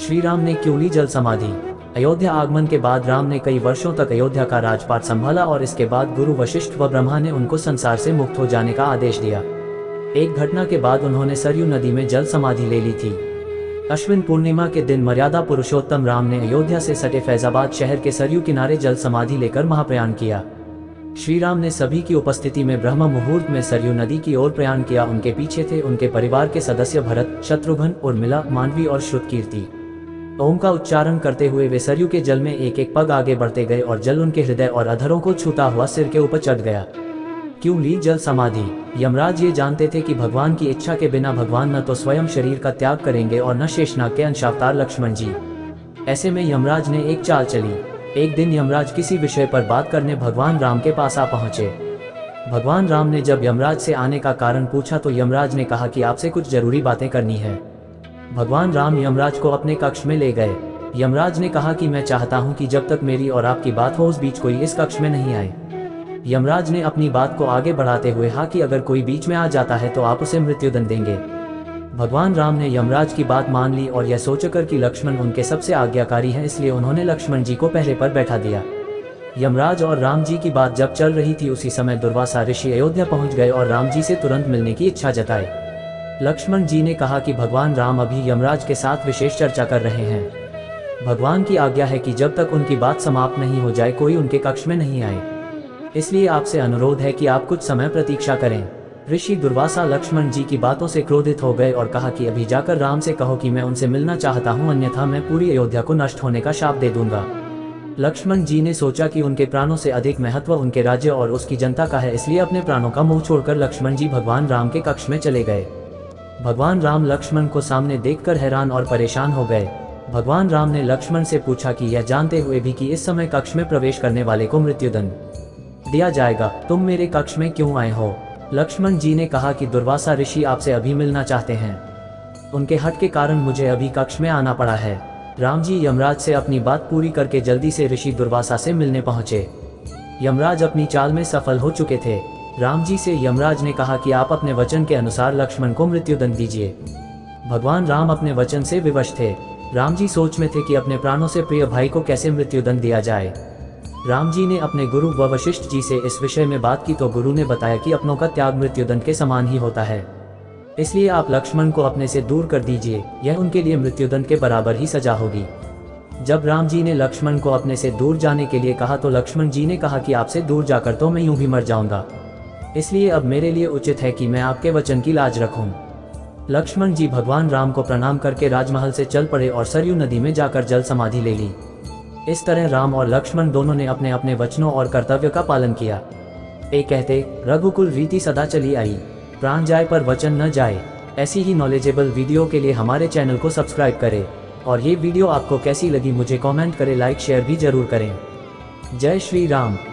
श्री राम ने क्यों ली जल समाधि। अयोध्या आगमन के बाद राम ने कई वर्षों तक अयोध्या का राजपाट संभाला और इसके बाद गुरु वशिष्ठ व ब्रह्मा ने उनको संसार से मुक्त हो जाने का आदेश दिया। एक घटना के बाद उन्होंने सरयू नदी में जल समाधि ले ली थी। अश्विन पूर्णिमा के दिन मर्यादा पुरुषोत्तम राम ने अयोध्या से सटे फैजाबाद शहर के सरयू किनारे जल समाधि लेकर महाप्रयाण किया। श्री राम ने सभी की उपस्थिति में ब्रह्म मुहूर्त में सरयू नदी की ओर प्रयाण किया। उनके पीछे थे उनके परिवार के सदस्य भरत, शत्रुघ्न, उर्मिला, मांडवी और श्रुतकीर्ति। ओम का उच्चारण करते हुए वे सरयू के जल में एक एक पग आगे बढ़ते गए और जल उनके हृदय और अधरों को छूता हुआ सिर के ऊपर चढ़ गया। क्यों ली जल समाधि। यमराज ये जानते थे कि भगवान की इच्छा के बिना भगवान न तो स्वयं शरीर का त्याग करेंगे और न शेषनाग के अंशावतार लक्ष्मण जी। ऐसे में यमराज ने एक चाल चली। एक दिन यमराज किसी विषय पर बात करने भगवान राम के पास आ पहुंचे। भगवान राम ने जब यमराज से आने का कारण पूछा तो यमराज ने कहा कि आपसे कुछ जरूरी बातें करनी है। भगवान राम यमराज को अपने कक्ष में ले गए। यमराज ने कहा कि मैं चाहता हूं कि जब तक मेरी और आपकी बात हो उस बीच कोई इस कक्ष में नहीं आए। यमराज ने अपनी बात को आगे बढ़ाते हुए कहा कि अगर कोई बीच में आ जाता है तो आप उसे मृत्युदंड देंगे। भगवान राम ने यमराज की बात मान ली और यह सोचकर कि लक्ष्मण उनके सबसे आज्ञाकारी हैं, इसलिए उन्होंने लक्ष्मण जी को पहले पर बैठा दिया। यमराज और राम जी की बात जब चल रही थी उसी समय दुर्वासा ऋषि अयोध्या पहुंच गए और राम जी से तुरंत मिलने की इच्छा जताई। लक्ष्मण जी ने कहा कि भगवान राम अभी यमराज के साथ विशेष चर्चा कर रहे हैं। भगवान की आज्ञा है कि जब तक उनकी बात समाप्त नहीं हो जाए कोई उनके कक्ष में नहीं आए, इसलिए आपसे अनुरोध है कि आप कुछ समय प्रतीक्षा करें। ऋषि दुर्वासा लक्ष्मण जी की बातों से क्रोधित हो गए और कहा कि अभी जाकर राम से कहो कि मैं उनसे मिलना चाहता हूं, अन्यथा मैं पूरी अयोध्या को नष्ट होने का शाप दे दूंगा। लक्ष्मण जी ने सोचा कि उनके प्राणों से अधिक महत्व उनके राज्य और उसकी जनता का है, इसलिए अपने प्राणों का मोह छोड़कर लक्ष्मण जी भगवान राम के कक्ष में चले गए। भगवान राम लक्ष्मण को सामने देखकर हैरान और परेशान हो गए। भगवान राम ने लक्ष्मण से पूछा कि यह जानते हुए भी कि इस समय कक्ष में प्रवेश करने वाले को मृत्युदंड दिया जाएगा, तुम मेरे कक्ष में क्यों आए हो। लक्ष्मण जी ने कहा कि दुर्वासा ऋषि आपसे अभी मिलना चाहते हैं, उनके हट के कारण मुझे अभी कक्ष में आना पड़ा है। राम जी यमराज से अपनी बात पूरी करके जल्दी से ऋषि दुर्वासा से मिलने पहुंचे। यमराज अपनी चाल में सफल हो चुके थे। राम जी से यमराज ने कहा कि आप अपने वचन के अनुसार लक्ष्मण को मृत्युदंड दीजिए। भगवान राम अपने वचन से विवश थे। राम जी सोच में थे कि अपने प्राणों से प्रिय भाई को कैसे मृत्युदंड दिया जाए। राम जी ने अपने गुरु व वशिष्ठ जी से इस विषय में बात की तो गुरु ने बताया कि अपनों का त्याग मृत्युदंड के समान ही होता है, इसलिए आप लक्ष्मण को अपने से दूर कर दीजिए, यह उनके लिए मृत्युदंड के बराबर ही सजा होगी। जब राम जी ने लक्ष्मण को अपने से दूर जाने के लिए कहा तो लक्ष्मण जी ने कहा कि आपसे दूर जाकर तो मैं यूं भी मर जाऊंगा, इसलिए अब मेरे लिए उचित है कि मैं आपके वचन की लाज रखूं। लक्ष्मण जी भगवान राम को प्रणाम करके राजमहल से चल पड़े और सरयू नदी में जाकर जल समाधि ले ली। इस तरह राम और लक्ष्मण दोनों ने अपने अपने वचनों और कर्तव्य का पालन किया। एक कहते रघुकुल रीति सदा चली आई, प्राण जाए पर वचन न जाए। ऐसी ही नॉलेजेबल वीडियो के लिए हमारे चैनल को सब्सक्राइब करें और ये वीडियो आपको कैसी लगी मुझे कमेंट करें, लाइक शेयर भी जरूर करें। जय श्री राम।